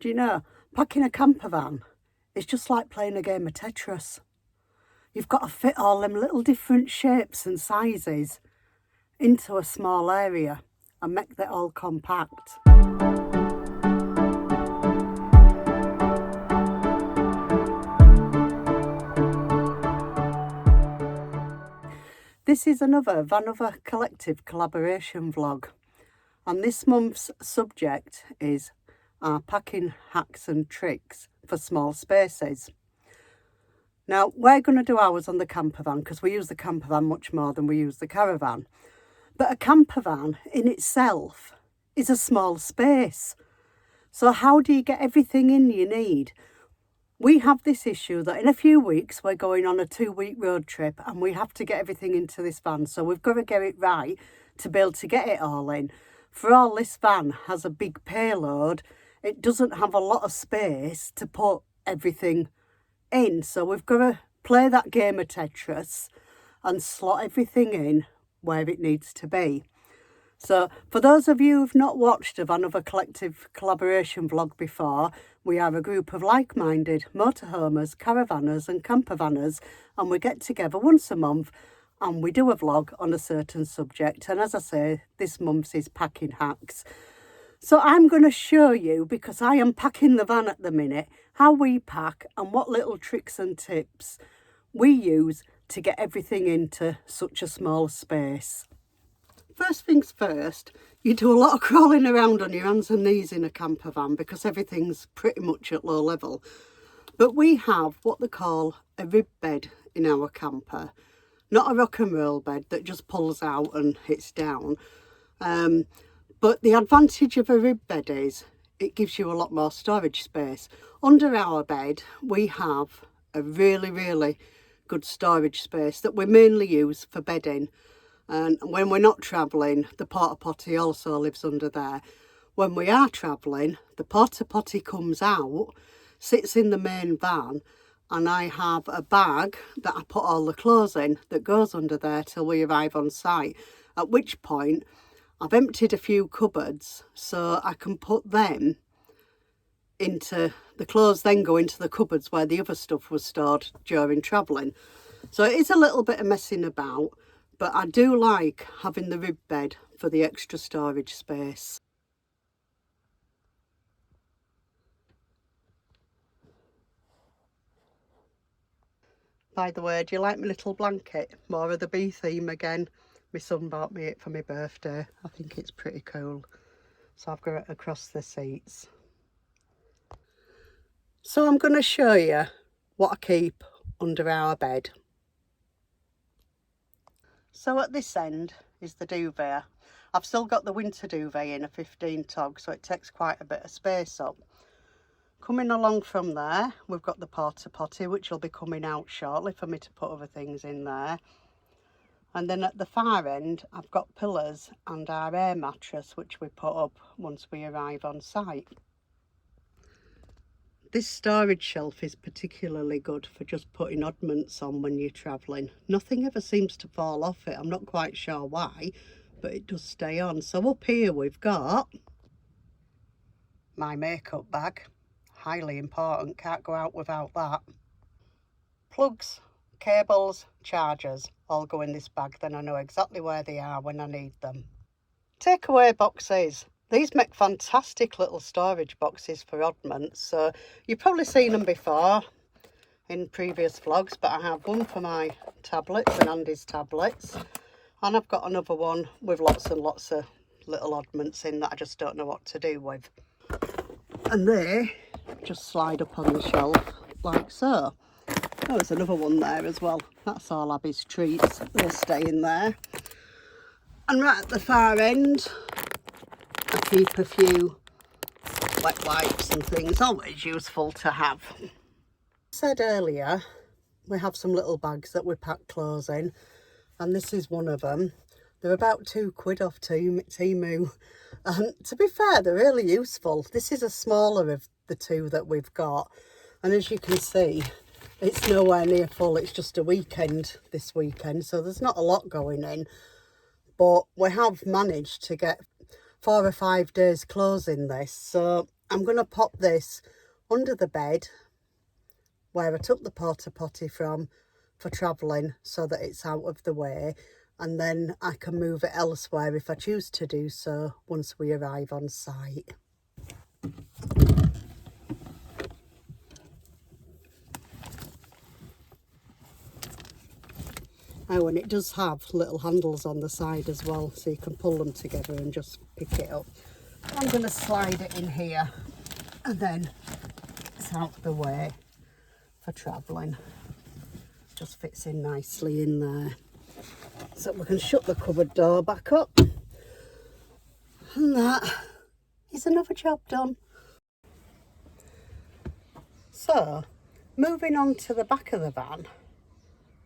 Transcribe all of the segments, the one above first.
Do you know, packing a camper van is just like playing a game of Tetris. You've got to fit all them little different shapes and sizes into a small area and make that all compact. This is another Vanother Collective collaboration vlog, and this month's subject is our packing hacks and tricks for small spaces. Now, we're going to do ours on the campervan because we use the campervan much more than we use the caravan. But a campervan in itself is a small space. So how do you get everything in you need? We have this issue that in a few weeks we're going on a 2-week road trip and we have to get everything into this van. So we've got to get it right to be able to get it all in. For all, this van has a big payload. It doesn't have a lot of space to put everything in. So we've got to play that game of Tetris and slot everything in where it needs to be. So for those of you who've not watched a Vanother Collective collaboration vlog before, we are a group of like-minded motorhomers, caravanners and campervanners, and we get together once a month and we do a vlog on a certain subject. And as I say, this month's is packing hacks. So I'm going to show you, because I am packing the van at the minute, how we pack and what little tricks and tips we use to get everything into such a small space. First things first, you do a lot of crawling around on your hands and knees in a camper van because everything's pretty much at low level. But we have what they call a rib bed in our camper. Not a rock and roll bed that just pulls out and hits down. But the advantage of a rib bed is it gives you a lot more storage space. Under our bed, we have a really good storage space that we mainly use for bedding. And when we're not travelling, the porta potty also lives under there. When we are travelling, the porta potty comes out, sits in the main van, and I have a bag that I put all the clothes in that goes under there till we arrive on site. At which point, I've emptied a few cupboards so I can put them into the clothes, then go into the cupboards where the other stuff was stored during travelling. So it is a little bit of messing about, but I do like having the rib bed for the extra storage space. By the way, do you like my little blanket? More of the bee theme again. My son bought me it for my birthday. I think it's pretty cool. So I've got it across the seats. So I'm going to show you what I keep under our bed. So at this end is the duvet. I've still got the winter duvet in a 15 tog, so it takes quite a bit of space up. Coming along from there, we've got the porta potty, which will be coming out shortly for me to put other things in there. And then at the far end, I've got pillars and our air mattress, which we put up once we arrive on site. This storage shelf is particularly good for just putting oddments on when you're travelling. Nothing ever seems to fall off it. I'm not quite sure why, but it does stay on. So up here we've got my makeup bag. Highly important, can't go out without that. Plugs, cables, chargers all go in this bag, then I know exactly where they are when I need them. Takeaway boxes. These make fantastic little storage boxes for oddments. So you've probably seen them before in previous vlogs, but I have one for my tablets and Andy's tablets. And I've got another one with lots and lots of little oddments in that I just don't know what to do with. And they just slide up on the shelf like so. Oh, there's another one there as well. That's all Abby's treats. They'll stay in there. And right at the far end, I keep a few wet wipes and things, always useful to have. I said earlier, we have some little bags that we pack clothes in, and this is one of them. They're about £2 off Temu. To be fair, they're really useful. This is a smaller of the two that we've got, and as you can see, it's nowhere near full. It's just a weekend this weekend, so there's not a lot going in, but we have managed to get 4 or 5 days clothes in this, so I'm going to pop this under the bed where I took the porta potty from for travelling, so that it's out of the way, and then I can move it elsewhere if I choose to do so once we arrive on site. Oh, and it does have little handles on the side as well, so you can pull them together and just pick it up. I'm going to slide it in here, and then it's out the way for travelling. Just fits in nicely in there. So we can shut the cupboard door back up, and that is another job done. So, moving on to the back of the van.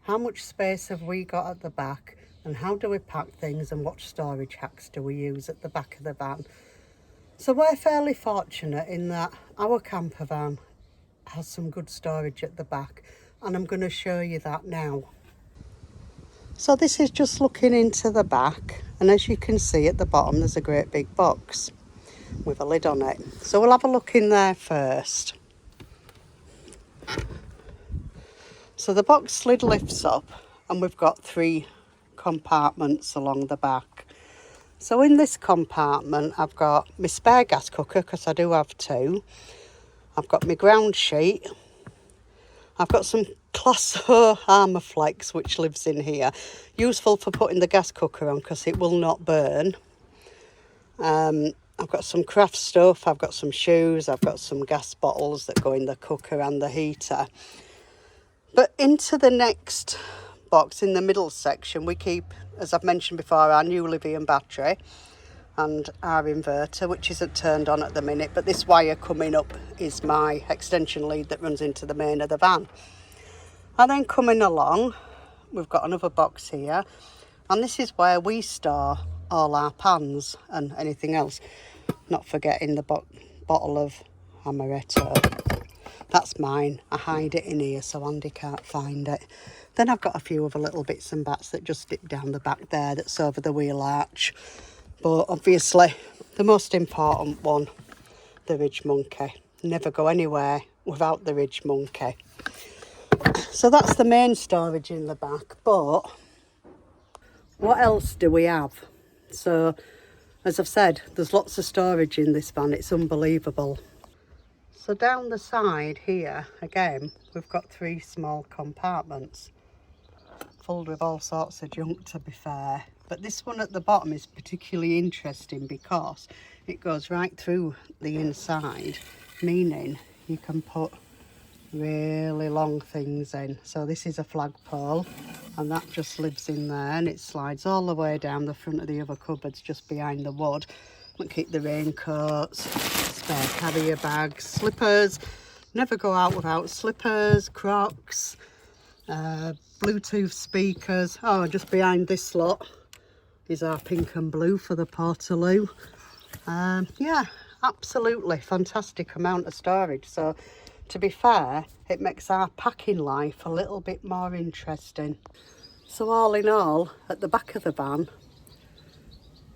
How much space have we got at the back, and how do we pack things, and what storage hacks do we use at the back of the van? So we're fairly fortunate in that our camper van has some good storage at the back, and I'm going to show you that now. So this is just looking into the back, and as you can see at the bottom there's a great big box with a lid on it. So we'll have a look in there first. So the box lid lifts up, and we've got 3 compartments along the back. So in this compartment I've got my spare gas cooker, because I do have 2. I've got my ground sheet. I've got some Classo Armorflex which lives in here. Useful for putting the gas cooker on because it will not burn. I've got some craft stuff, I've got some shoes, I've got some gas bottles that go in the cooker and the heater. But into the next box, in the middle section, we keep, as I've mentioned before, our new lithium battery and our inverter, which isn't turned on at the minute, but this wire coming up is my extension lead that runs into the main of the van. And then coming along, we've got another box here, and this is where we store all our pans and anything else, not forgetting the bottle of amaretto. That's mine. I hide it in here so Andy can't find it. Then I've got a few other little bits and bats that just dip down the back there, that's over the wheel arch. But obviously the most important one, the ridge monkey. Never go anywhere without the ridge monkey. So that's the main storage in the back. But what else do we have? So as I've said, there's lots of storage in this van. It's unbelievable. So down the side here, again, we've got 3 small compartments filled with all sorts of junk, to be fair. But this one at the bottom is particularly interesting because it goes right through the inside, meaning you can put really long things in. So this is a flagpole, and that just lives in there, and it slides all the way down the front of the other cupboards just behind the wood. We keep the raincoats, spare carrier bags, slippers. Never go out without slippers, Crocs, Bluetooth speakers. Oh, just behind this lot is our pink and blue for the Portaloo. Yeah, absolutely fantastic amount of storage. So to be fair, it makes our packing life a little bit more interesting. So all in all, at the back of the van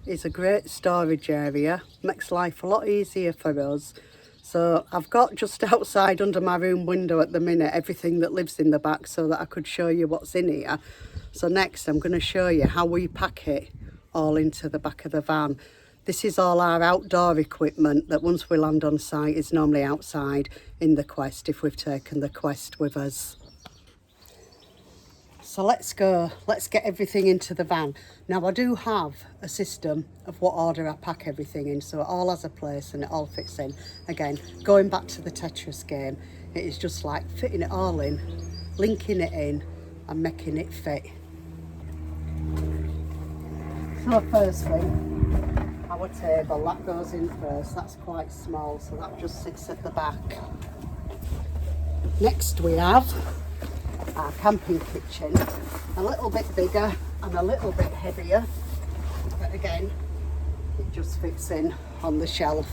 is a great storage area, makes life a lot easier for us. So I've got just outside under my room window at the minute everything that lives in the back, so that I could show you what's in here. So next I'm going to show you how we pack it all into the back of the van. This is all our outdoor equipment that once we land on site is normally outside in the Quest, if we've taken the Quest with us. So let's go, let's get everything into the van. Now I do have a system of what order I pack everything in, so it all has a place and it all fits in. Again, going back to the Tetris game, it is just like fitting it all in, linking it in and making it fit. So first thing, our table, that goes in first. That's quite small, so that just sits at the back. Next we have our camping kitchen, a little bit bigger and a little bit heavier, but again it just fits in on the shelf.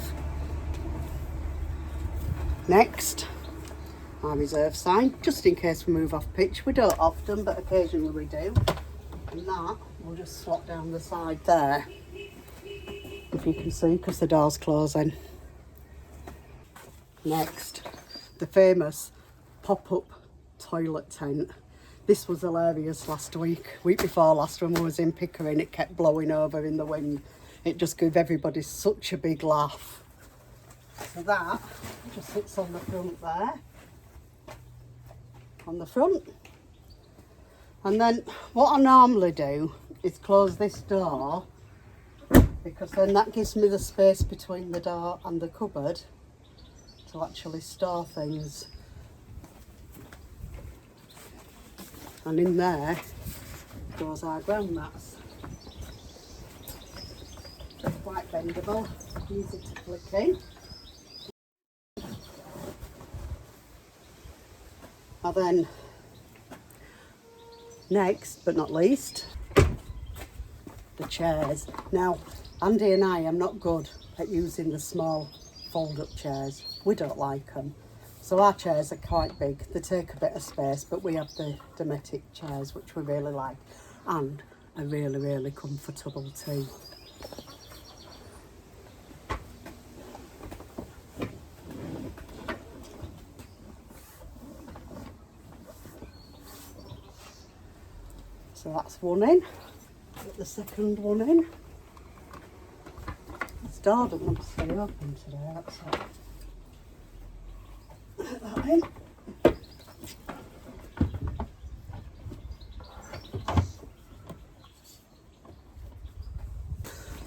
Next, our reserve sign, just in case we move off pitch. We don't often, but occasionally we do, and that will just slot down the side there, if you can see, because the door's closing. Next, the famous pop-up toilet tent. This was hilarious week before last, when we was in Pickering. It kept blowing over in the wind. It just gave everybody such a big laugh. So that just sits on the front there, on the front. And then what I normally do is close this door, because then that gives me the space between the door and the cupboard to actually store things. And in there goes our ground mats. Just quite bendable, easy to flick in. And then, next but not least, the chairs. Now, Andy and I am not good at using the small fold-up chairs. We don't like them. So our chairs are quite big. They take a bit of space, but we have the Dometic chairs, which we really like, and are really, really comfortable too. So that's one in. Get the second one in. This door doesn't want to stay open today, that's it. Get that in.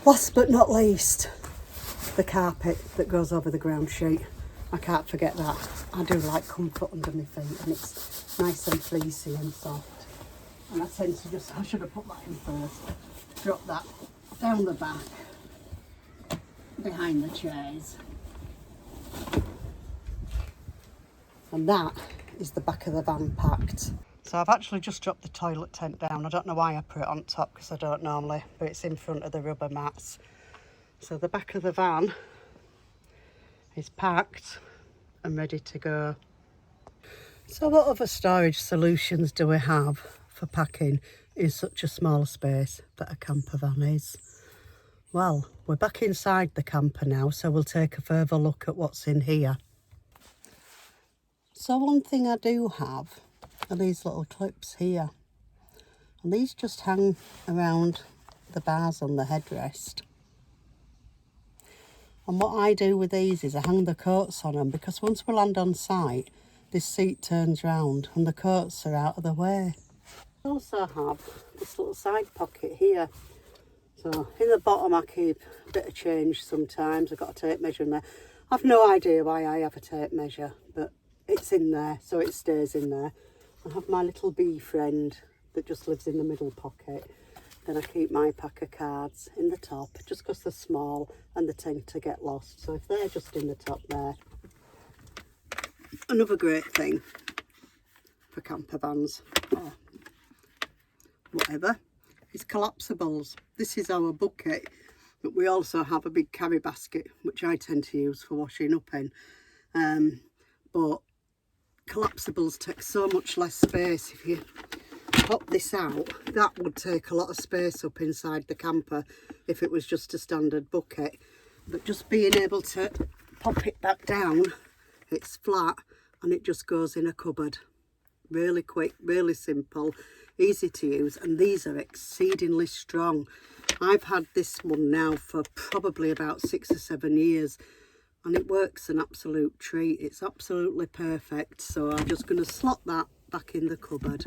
Last but not least, the carpet that goes over the ground sheet. I can't forget that. I do like comfort under my feet, and it's nice and fleecy and soft. And I tend to just, I should have put that in first, drop that down the back, behind the chairs. And that is the back of the van packed. So I've actually just dropped the toilet tent down. I don't know why I put it on top, because I don't normally, but it's in front of the rubber mats. So the back of the van is packed and ready to go. So what other storage solutions do we have for packing in such a small space that a camper van is? Well, we're back inside the camper now, so we'll take a further look at what's in here. So one thing I do have are these little clips here, and these just hang around the bars on the headrest. And what I do with these is I hang the coats on them, because once we land on site, this seat turns round and the coats are out of the way. I also have this little side pocket here. So in the bottom I keep a bit of change sometimes. I've got a tape measure in there. I've no idea why I have a tape measure, but it's in there, so it stays in there. I have my little bee friend that just lives in the middle pocket. Then I keep my pack of cards in the top, just because they're small and they tend to get lost. So if they're just in the top there. Another great thing for camper vans, or whatever, is collapsibles. This is our bucket, but we also have a big carry basket, which I tend to use for washing up in. But collapsibles take so much less space. If you pop this out, that would take a lot of space up inside the camper if it was just a standard bucket. But just being able to pop it back down, it's flat and it just goes in a cupboard. Really quick, really simple, easy to use, and these are exceedingly strong. I've had this one now for probably about 6 or 7 years, and it works an absolute treat. It's absolutely perfect. So I'm just going to slot that back in the cupboard.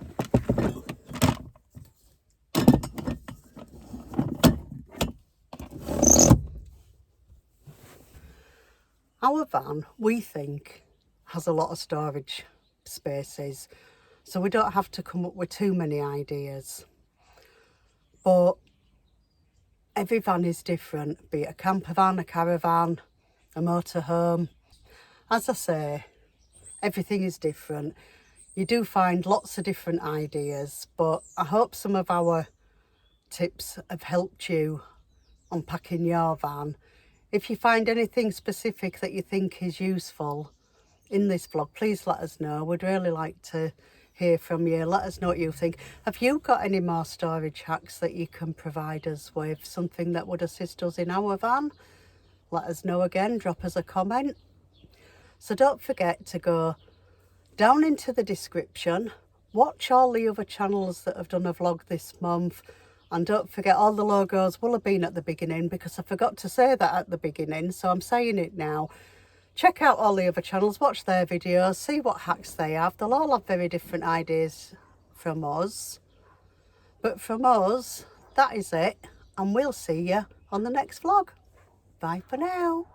Our van, we think, has a lot of storage spaces, so we don't have to come up with too many ideas. But every van is different, be it a camper van, a caravan, a motorhome. As I say, everything is different. You do find lots of different ideas, but I hope some of our tips have helped you on packing your van. If you find anything specific that you think is useful in this vlog, please let us know. We'd really like to hear from you. Let us know what you think. Have you got any more storage hacks that you can provide us with? Something that would assist us in our van? Let us know again, drop us a comment. So don't forget to go down into the description, watch all the other channels that have done a vlog this month, and don't forget all the logos will have been at the beginning because I forgot to say that at the beginning, so I'm saying it now. Check out all the other channels, watch their videos, see what hacks they have. They'll all have very different ideas from us. But from us, that is it, and we'll see you on the next vlog. Bye for now.